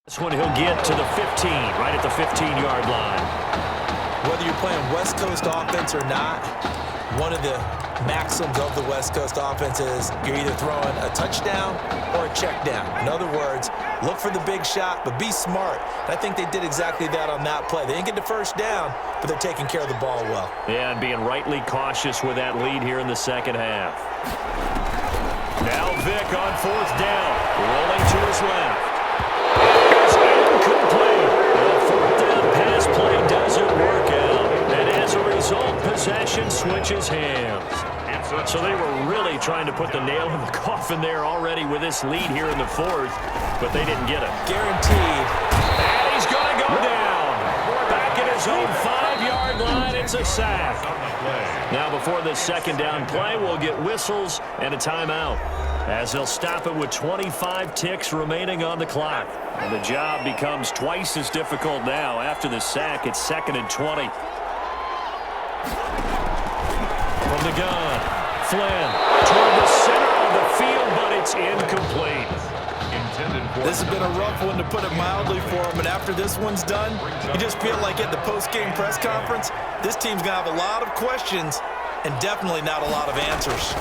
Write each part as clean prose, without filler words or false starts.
This one he'll get to the 15, right at the 15-yard line. Whether you're playing West Coast offense or not, one of the maxims of the West Coast offense is you're either throwing a touchdown or a check down. In other words, look for the big shot, but be smart. I think they did exactly that on that play. They didn't get the first down, but they're taking care of the ball well. Yeah, and being rightly cautious with that lead here in the second half. Now Vick on fourth down, rolling to his left. It's incomplete. The fourth down pass play doesn't work out. And as a result, possession switches hands. So they were really trying to put the nail in the coffin there already with this lead here in the fourth, but they didn't get it. Guaranteed. And he's going to go down. Back at his own 5-yard line, it's a sack. Now before the second down play, we'll get whistles and a timeout, as they'll stop it with 25 ticks remaining on the clock. And the job becomes twice as difficult now. After the sack, it's 2nd and 20. From the gun, Flynn toward the center of the field, but it's incomplete. This has been a rough one, to put it mildly, for him. And after this one's done, you just feel like at the post-game press conference, this team's going to have a lot of questions and definitely not a lot of answers.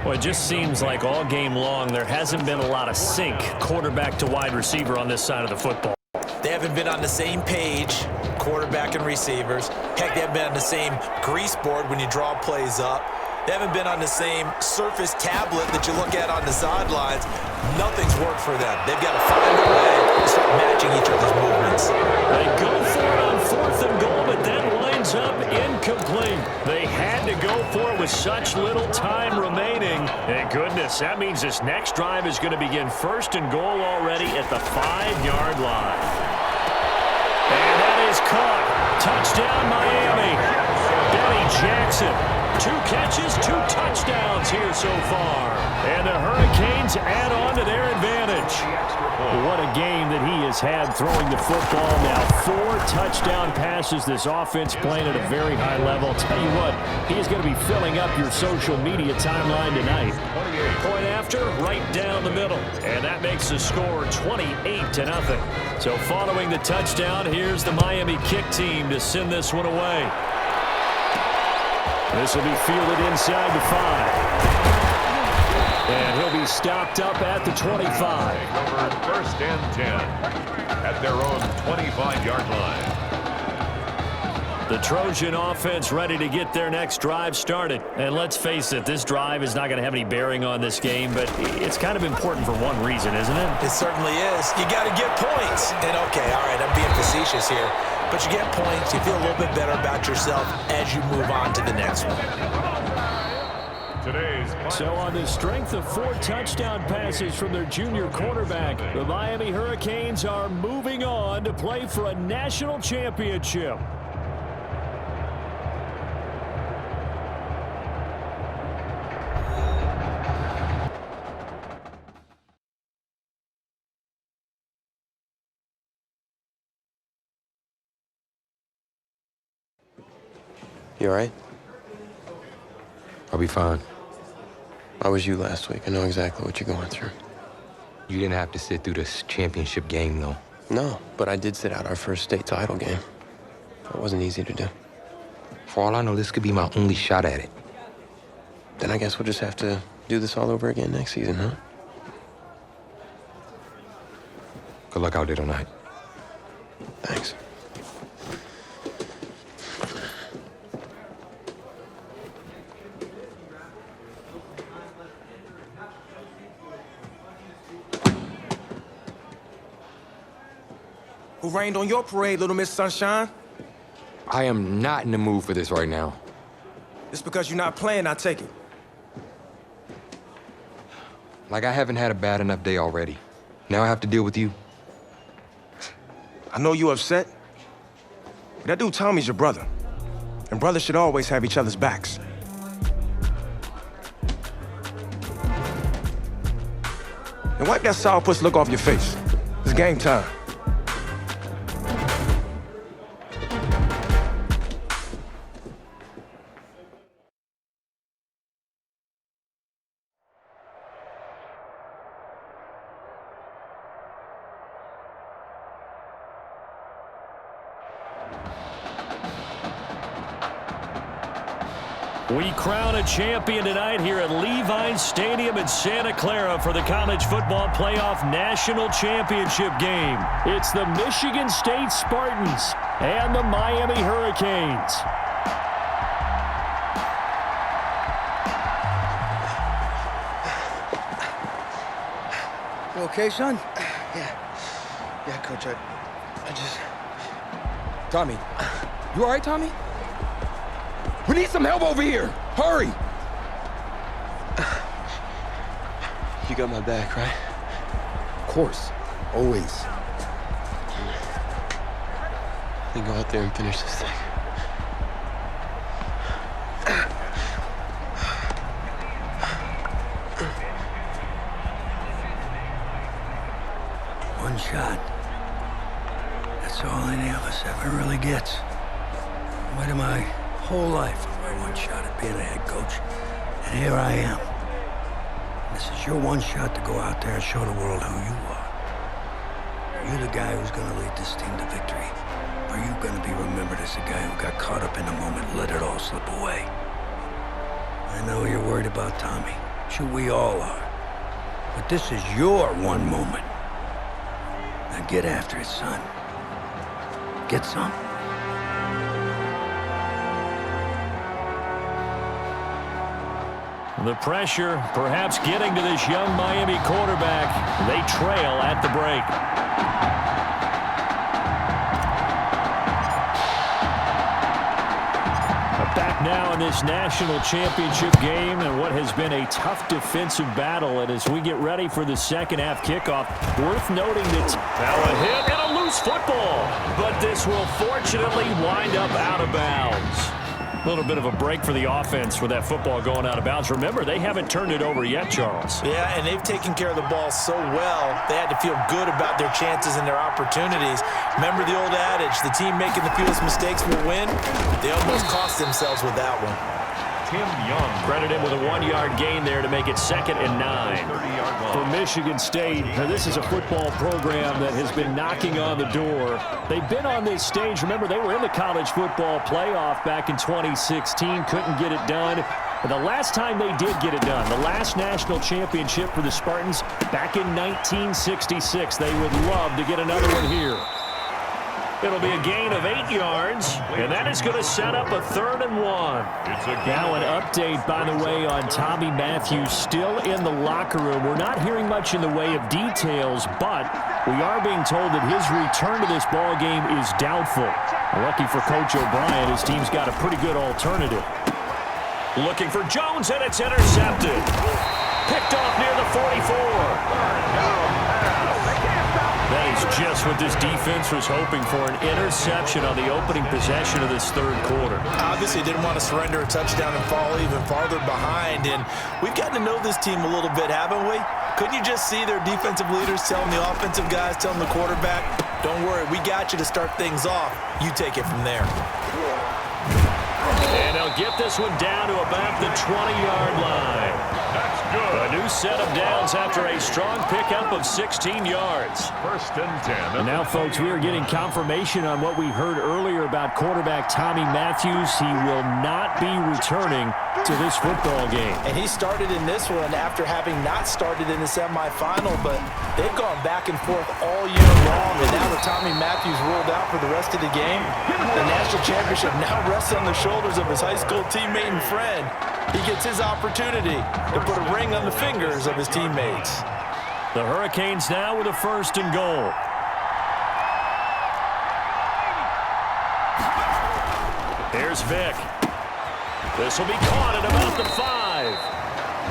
Well, it just seems like all game long there hasn't been a lot of sync quarterback to wide receiver on this side of the football. They haven't been on the same page, quarterback and receivers. Heck, they haven't been on the same grease board when you draw plays up. They haven't been on the same surface tablet that you look at on the sidelines. Nothing's worked for them. They've got to find a way to start matching each other's movements. They go for it on 4th and goal, but that winds up incomplete. They had to go for it with such little time remaining. Thank goodness, that means this next drive is going to begin 1st and goal already at the 5-yard line. And that is caught. Touchdown, Miami. Benny Jackson. 2 catches, 2 touchdowns here so far. And the Hurricanes add on to their advantage. What a game that he has had throwing the football now. 4 touchdown passes. This offense playing at a very high level. Tell you what, he is going to be filling up your social media timeline tonight. Point after, right down the middle. And that makes the score 28-0. So following the touchdown, here's the Miami kick team to send this one away. This will be fielded inside the 5. And he'll be stopped up at the 25. Over 1st and 10 at their own 25-yard line. The Trojan offense ready to get their next drive started. And let's face it, this drive is not going to have any bearing on this game, but it's kind of important for one reason, isn't it? It certainly is. You got to get points. And okay, all right, I'm being facetious here. But you get points, you feel a little bit better about yourself as you move on to the next one. So on the strength of 4 touchdown passes from their junior quarterback, the Miami Hurricanes are moving on to play for a national championship. You all right? I'll be fine. I was you last week. I know exactly what you're going through. You didn't have to sit through this championship game, though. No, but I did sit out our first state title game. It wasn't easy to do. For all I know, this could be my only shot at it. Then I guess we'll just have to do this all over again next season, huh? Good luck out there tonight. Thanks. Who rained on your parade, Little Miss Sunshine? I am not in the mood for this right now. Just because you're not playing, I take it. Like, I haven't had a bad enough day already. Now I have to deal with you. I know you're upset, but that dude Tommy's your brother. And brothers should always have each other's backs. And wipe that sourpuss look off your face. It's game time. We crown a champion tonight here at Levine Stadium in Santa Clara for the College Football Playoff National Championship game. It's the Michigan State Spartans and the Miami Hurricanes. You okay, son? Yeah, Coach, I just... Tommy. You all right, Tommy? We need some help over here. Hurry. You got my back, right? Of course. Always. Then go out there and finish this thing. One shot. That's all any of us ever really gets. I waited my whole life for my one shot at being a head coach. And here I am. And this is your one shot to go out there and show the world who you are. Are you the guy who's gonna lead this team to victory? Or are you gonna be remembered as the guy who got caught up in the moment and let it all slip away? I know you're worried about Tommy. Sure, we all are. But this is your one moment. Now get after it, son. Get some. The pressure perhaps getting to this young Miami quarterback. They trail at the break. Back now in this national championship game and what has been a tough defensive battle. And as we get ready for the second half kickoff, worth noting that now a hit and a loose football. But this will fortunately wind up out of bounds. A little bit of a break for the offense with that football going out of bounds. Remember, they haven't turned it over yet, Charles. Yeah, and they've taken care of the ball so well, they had to feel good about their chances and their opportunities. Remember the old adage, the team making the fewest mistakes will win? They almost cost themselves with that one. Tim Young. Credited with a 1-yard gain there to make it 2nd and 9. For Michigan State, now this is a football program that has been knocking on the door. They've been on this stage. Remember, they were in the college football playoff back in 2016. Couldn't get it done. But the last time they did get it done, the last national championship for the Spartans back in 1966. They would love to get another one here. It'll be a gain of 8 yards, and that is going to set up a 3rd and 1. Now an update, by the way, on Tommy Matthews still in the locker room. We're not hearing much in the way of details, but we are being told that his return to this ball game is doubtful. Lucky for Coach O'Brien, his team's got a pretty good alternative. Looking for Jones, and it's intercepted. Picked off near the 44. That is just what this defense was hoping for, an interception on the opening possession of this 3rd quarter. Obviously didn't want to surrender a touchdown and fall even farther behind, and we've gotten to know this team a little bit, haven't we? Couldn't you just see their defensive leaders telling the offensive guys, telling the quarterback, don't worry, we got you to start things off. You take it from there. And they'll get this one down to about the 20-yard line. That's good. A new set of downs after a strong pickup of 16 yards. 1st and 10. And now, folks, we are getting confirmation on what we heard earlier about quarterback Tommy Matthews. He will not be returning to this football game. And he started in this one after having not started in the semifinal, but they've gone back and forth all year long, and now with Tommy Matthews ruled out for the rest of the game, the national championship now rests on the shoulders of his high school teammate and friend. He gets his opportunity to put a ring on the fingers of his teammates. The Hurricanes now with a 1st and goal. Here's Vick. This will be caught at about the 5.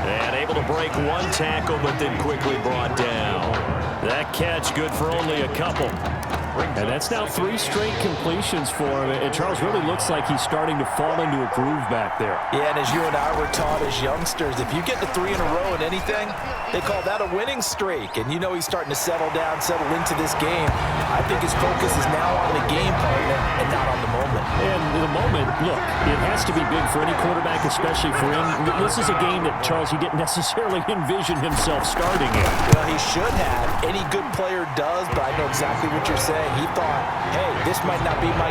And able to break one tackle, but then quickly brought down. That catch good for only a couple. And that's now 3 straight completions for him. And Charles really looks like he's starting to fall into a groove back there. Yeah, and as you and I were taught as youngsters, if you get to 3 in a row in anything, they call that a winning streak. And you know he's starting to settle down, settle into this game. I think his focus is now on the game partner and not on the moment. And the moment, look, it has to be big for any quarterback, especially for him. This is a game that, Charles, he didn't necessarily envision himself starting in. Well, he should have. Any good player does, but I know exactly what you're saying. He thought, hey, this might not be my